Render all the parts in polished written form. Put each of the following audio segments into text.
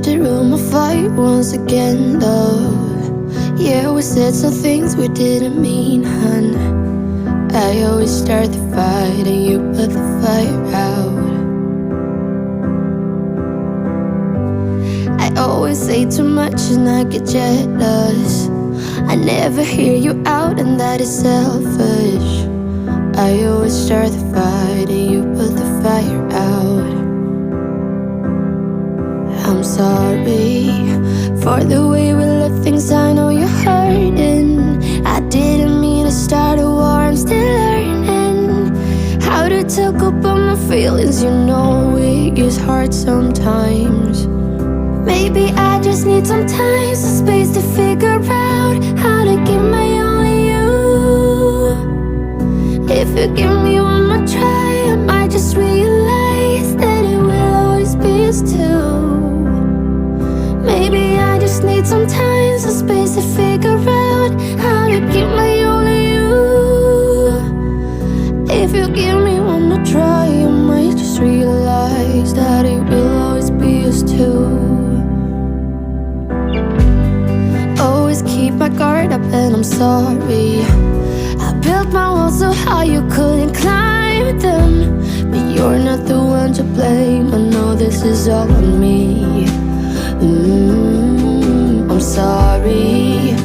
the room of fight once again, love. Yeah, we said some things we didn't mean, hun. I always start the fight and you put the fire out. I always say too much and I get jealous. I never hear you out and that is selfish. I always start the fight and you put the fire out. I'm sorry for the way we left things, I know you're hurting. I didn't mean to start a war, I'm still learning how to talk about my feelings. You know it is hard sometimes. Maybe I just need some time, some space to figure out how to give my all to you. If you give me one more try, I might just realize that it will always be us two. Maybe I just need some time, some space to figure out how to give my all to you. If you give me one more try, I might just realize that it will always be us two. Always keep my guard up and I'm sorry. I built my walls so high you couldn't climb them, but you're not the one to blame. I know this is all on me. I'm sorry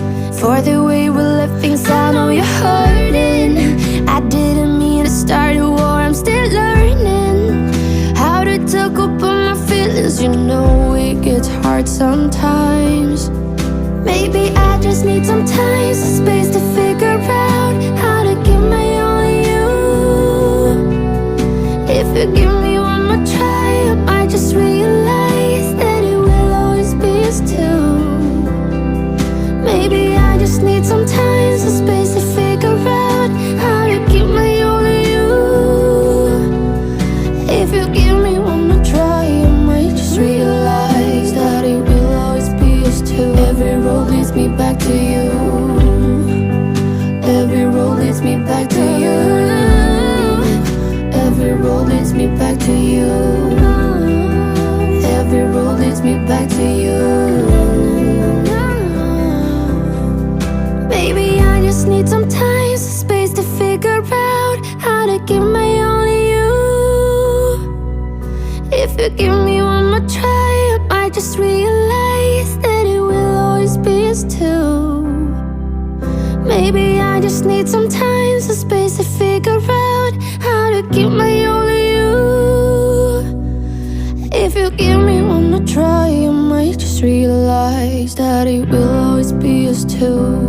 for the way we left things, I know you're hurting. I didn't mean to start a war, I'm still learning how to talk about my feelings. You know it gets hard sometimes. Maybe I just need some time, some space to figure out how to give my all to you. If you give me one more try, I might just realize that it will always be us two. Maybe I just need some time, some space to figure out how to give my all to you. If you give me one more try, I might just realize that it will always be us two. Every road leads me back to you. Every road leads me back to you. Every road leads me back to you. Every road leads me back to you. Maybe I just need some time, some space to figure out how to give my all to you. If you give me one more try, I might just realize that it will always be us two. Maybe I just need some time, some space to figure out how to give my all to you. If you give me one more try, I might just realize that it will always be us two.